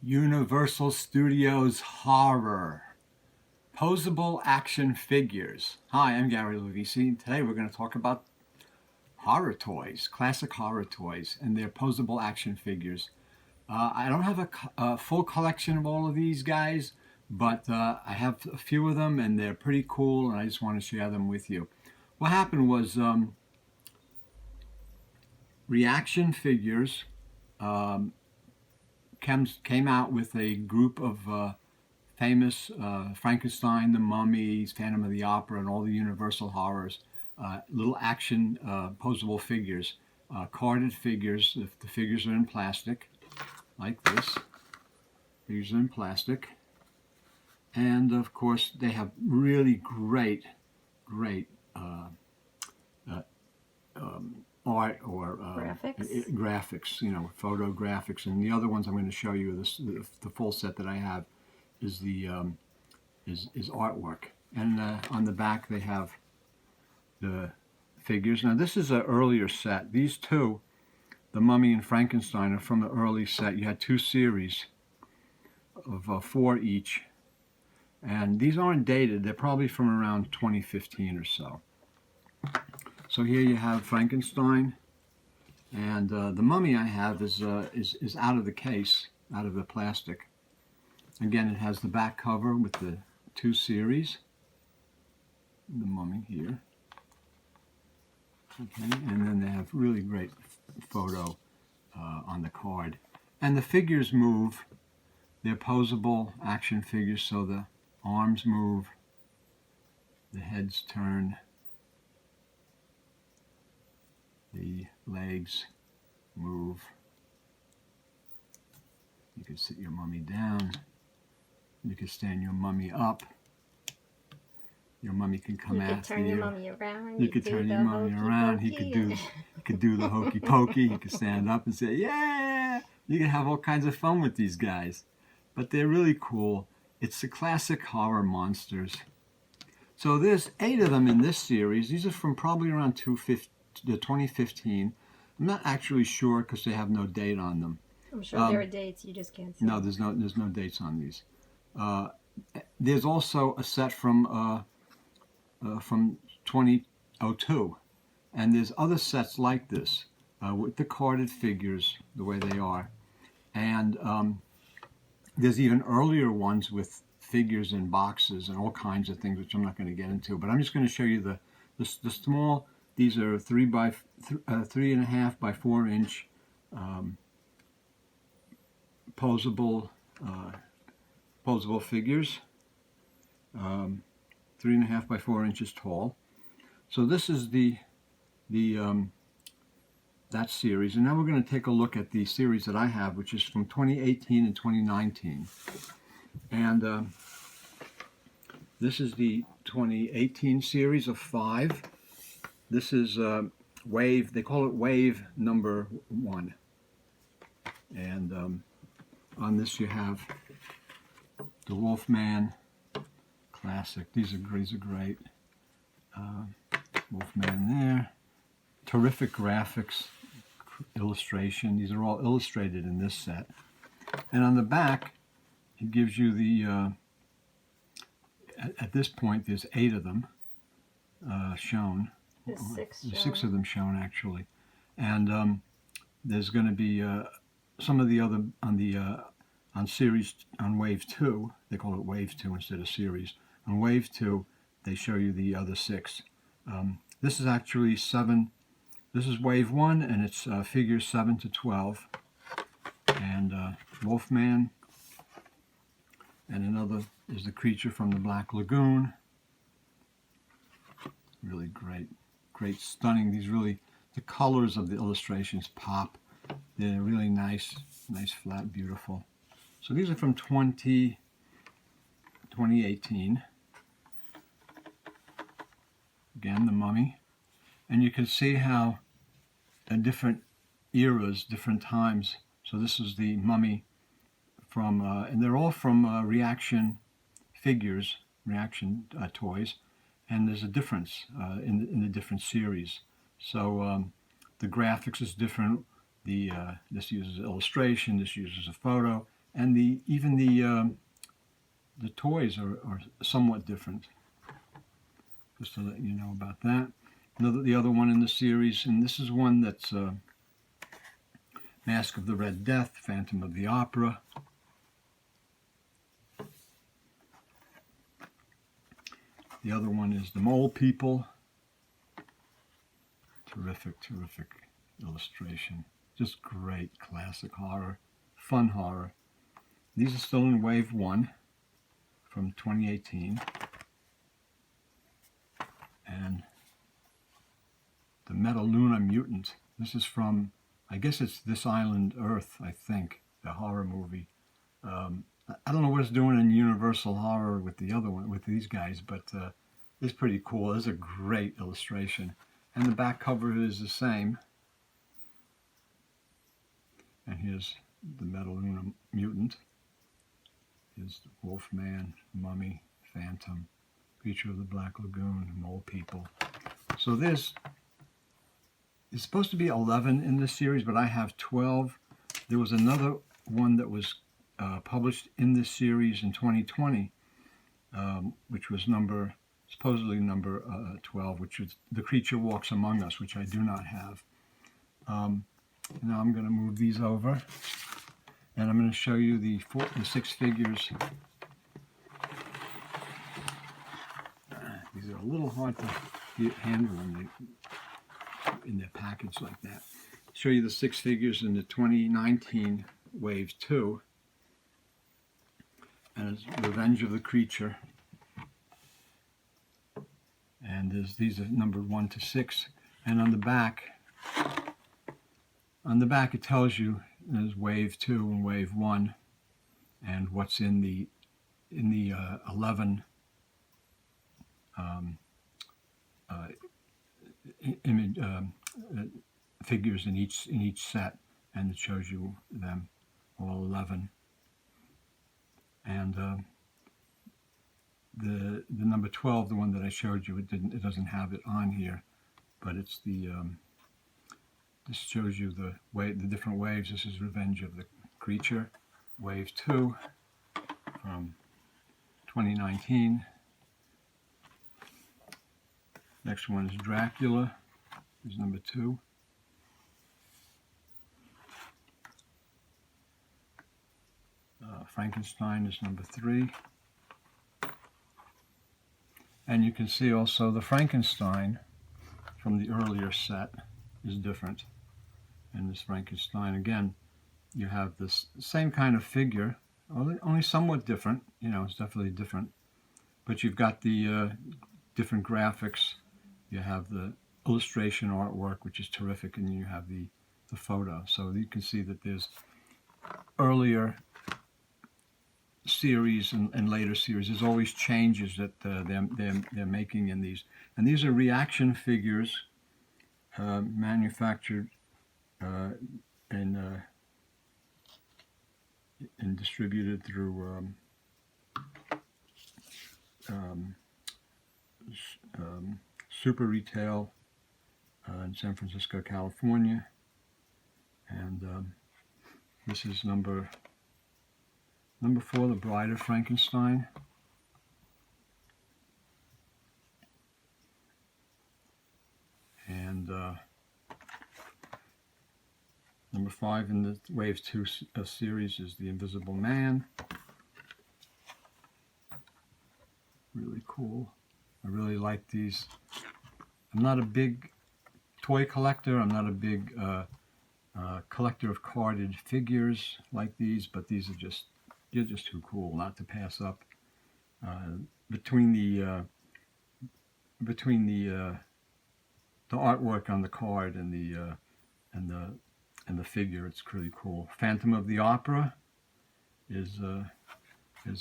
Universal Studios Horror. Posable action figures. Hi, I'm Gary Lovisi. Today we're going to talk about horror toys, classic horror toys, and their posable action figures. I don't have a full collection of all of these guys, but I have a few of them, and they're pretty cool, and I just want to share them with you. What happened was Reaction Figures came out with a group of famous Frankenstein, the Mummy, Phantom of the Opera, and all the Universal horrors, little action posable figures, carded figures. The figures are in plastic, like this. Figures are in plastic. And of course, they have really great art or graphics, photo graphics. And the other ones I'm going to show you, the full set that I have, is the is artwork. And on the back they have the figures. Now this is an earlier set. These two, the Mummy and Frankenstein, are from the early set. You had two series of 4 each. And these aren't dated. They're probably from around 2015 or so. So here you have Frankenstein, and the Mummy I have is out of the case, out of the plastic. Again, it has the back cover with the 2 series. The Mummy here. Okay, and then they have really great photo on the card. And the figures move. They're posable action figures, so the arms move, the heads turn, the legs move. You can sit your mummy down. You can stand your mummy up. Your mummy can come after you. You can turn your mummy around. You could turn your mummy around. He could do the hokey pokey. He could stand up and say, "Yeah!" You can have all kinds of fun with these guys. But they're really cool. It's the classic horror monsters. So there's 8 of them in this series. These are from probably around 2015. I'm not actually sure because they have no date on them. I'm sure there are dates, you just can't see. No, there's no dates on these. There's also a set from 2002, and there's other sets like this with the carded figures the way they are, and there's even earlier ones with figures in boxes and all kinds of things, which I'm not going to get into. But I'm just going to show you the small. These are 3.5 by 4 inch posable figures, 3.5 by 4 inches tall. So this is that series, and now we're going to take a look at the series that I have, which is from 2018 and 2019. And this is the 2018 series of 5. This is wave, they call it wave number 1. And on this you have the Wolfman classic. These are great. Wolfman there. Terrific graphics, illustration. These are all illustrated in this set. And on the back, it gives you the, at this point, there's 8 of them shown. There's 6 There's 6 of them shown, actually. And there's going to be some of the other, on series, on Wave 2, they call it Wave 2 instead of series. On Wave 2, they show you the other 6. This is actually 7. This is Wave 1, and it's figures 7 to 12. And Wolfman. And another is the creature from the Black Lagoon. Really great, stunning. The colors of the illustrations pop. They're really nice, flat, beautiful. So these are from 2018. Again, the Mummy. And you can see how in different eras, different times. So this is the Mummy from, and they're all from Reaction Figures, Reaction toys. And there's a difference in the different series. So the graphics is different. This uses illustration, this uses a photo, and even the toys are somewhat different. Just to let you know about that. The other one in the series, and this is one that's Mask of the Red Death, Phantom of the Opera. The other one is The Mole People. Terrific, terrific illustration. Just great classic horror, fun horror. These are still in Wave 1 from 2018. And the Metaluna Mutant. This is from, I guess it's This Island Earth, I think, the horror movie. I don't know what it's doing in Universal Horror with the other one, with these guys, but it's pretty cool. It's a great illustration. And the back cover is the same. And here's the Metaluna Mutant. Here's the Wolfman, Mummy, Phantom, Creature of the Black Lagoon, Mole People. So it's supposed to be 11 in this series, but I have 12. There was another one that was published in this series in 2020, which was supposedly number 12, which is The Creature Walks Among Us, which I do not have. Now I'm going to move these over, and I'm going to show you the 6 figures. These are a little hard to handle in their package like that. Show you the 6 figures in the 2019 Wave 2. And it's Revenge of the Creature. And these are numbered 1 to 6. And on the back it tells you there's Wave 2 and Wave 1, and what's in the 11 image figures in each set, and it shows you them all 11. And the number 12, the one that I showed you, it doesn't have it on here, but it's this shows you the different waves. This is Revenge of the Creature, Wave 2 from 2019. Next one is Dracula, is number 2. Frankenstein is number 3. And you can see also the Frankenstein from the earlier set is different. And this Frankenstein, again, you have this same kind of figure, only somewhat different. You know, it's definitely different. But you've got the different graphics. You have the illustration artwork, which is terrific, and you have the photo. So you can see that there's earlier series and later series. There's always changes that they're making in these. And these are reaction figures manufactured and distributed through Super Retail in San Francisco, California. And this is number 4, The Bride of Frankenstein. And number 5 in the Wave 2 series is The Invisible Man. Really cool. I really like these. I'm not a big toy collector. I'm not a big collector of carded figures like these, but these are they're just too cool not to pass up. Between the artwork on the card and the figure, it's pretty cool. Phantom of the Opera is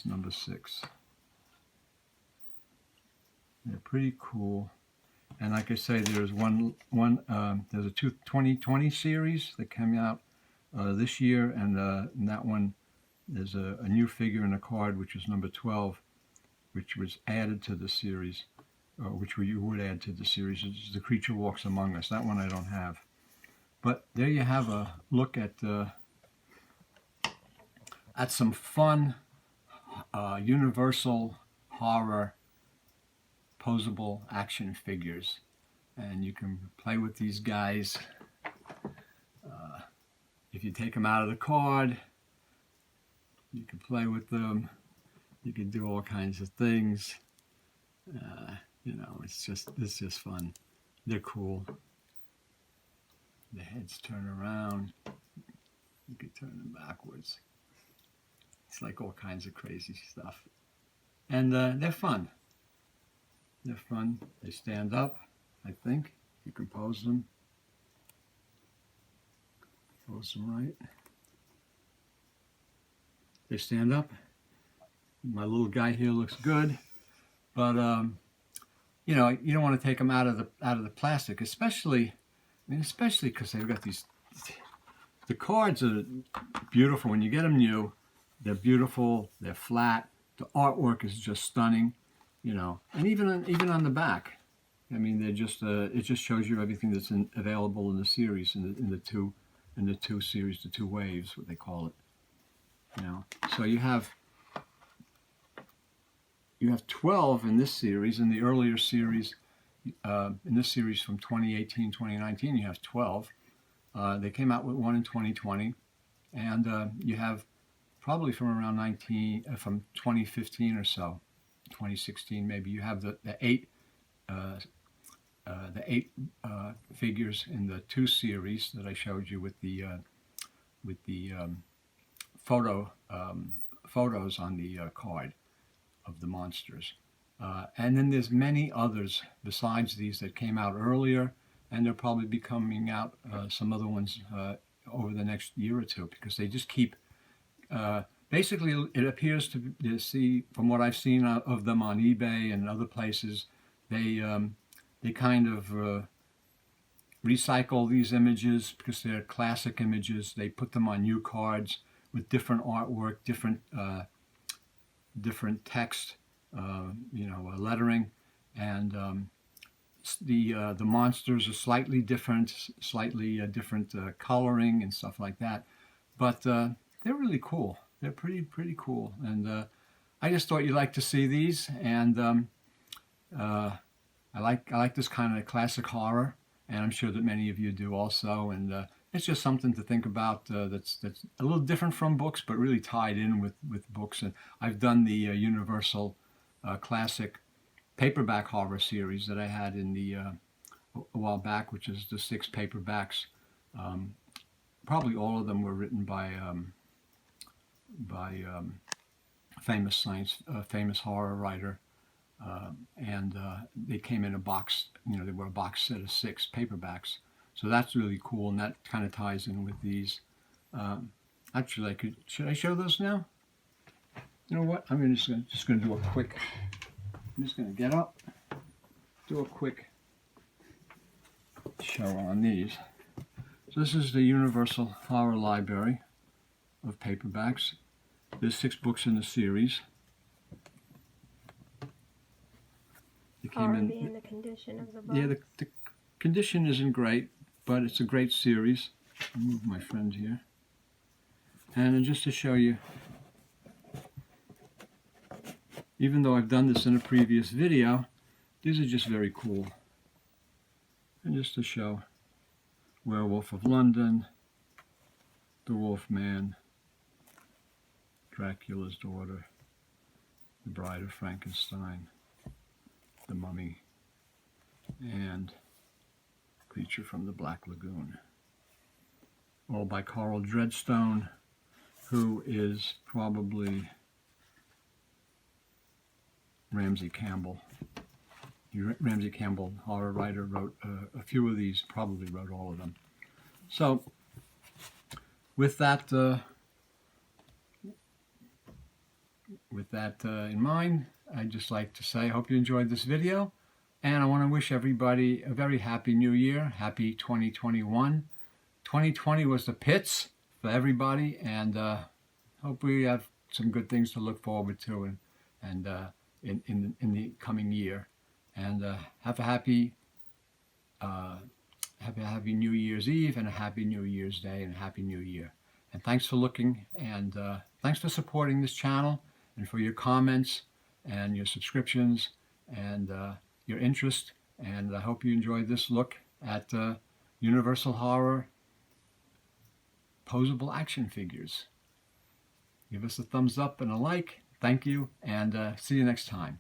number 6. They're pretty cool. And like I say, there's there's a 2020 series that came out this year, and in that one there's a new figure in a card, which is number 12, which was added to the series, which you would add to the series. It's The Creature Walks Among Us. That one I don't have. But there you have a look at at some fun Universal horror posable action figures, and you can play with these guys. If you take them out of the card, you can play with them. You can do all kinds of things. You know, it's just fun. They're cool. The heads turn around. You can turn them backwards. It's like all kinds of crazy stuff. And they're fun. They're fun. They stand up, I think. You can pose them. Pose them right. They stand up. My little guy here looks good, but you know, you don't want to take them out of the plastic, especially because they've got these. The cards are beautiful when you get them new. They're beautiful. They're flat. The artwork is just stunning, you know. And even on the back, I mean, they're just it just shows you everything that's available in the series, in the two series, the two waves, what they call it. You know, so you have 12 in this series. In the earlier series, in this series from 2018, 2019, you have 12. They came out with one in 2020, and you have probably from around 2015 or so, 2016 maybe. You have the eight figures in the two series that I showed you with the photos on the card of the monsters. And then there's many others besides these that came out earlier, and they'll probably be coming out some other ones over the next year or two, because they just keep basically, it appears to see, from what I've seen of them on eBay and other places, they kind of recycle these images because they're classic images. They put them on new cards with different artwork, different text, you know, lettering, and the monsters are slightly different coloring and stuff like that. But they're really cool. They're pretty cool, and I just thought you'd like to see these. And I like this kind of classic horror, and I'm sure that many of you do also. And it's just something to think about that's a little different from books, but really tied in with books. And I've done the Universal classic paperback horror series that I had in the a while back, which is the 6 paperbacks. Probably all of them were written by famous horror writer, and they came in a box. You know, they were a box set of 6 paperbacks. So that's really cool, and that kind of ties in with these. Actually, should I show those now? You know what? I'm just going to do a quick. I'm just going to get up, do a quick show on these. So this is the Universal Horror Library of paperbacks. There's 6 books in the series. Being the condition of the book. Yeah, the condition isn't great, but it's a great series. I'll move my friend here. And just to show you, even though I've done this in a previous video, these are just very cool. And just to show Werewolf of London, the Wolfman, Dracula's daughter, the Bride of Frankenstein, the Mummy, and Creature from the Black Lagoon. All by Carl Dreadstone, who is probably Ramsey Campbell. Ramsey Campbell, horror writer, wrote a few of these, probably wrote all of them. So, with that in mind, I'd just like to say I hope you enjoyed this video, and I want to wish everybody a very happy new year, happy 2021. 2020 was the pits for everybody, and hope we have some good things to look forward to and in the coming year. And have a happy New Year's Eve and a happy New Year's Day and a happy New Year. And thanks for looking, and thanks for supporting this channel and for your comments and your subscriptions and your interest. And I hope you enjoyed this look at Universal Horror posable action figures. Give us a thumbs up and a like. Thank you, and see you next time.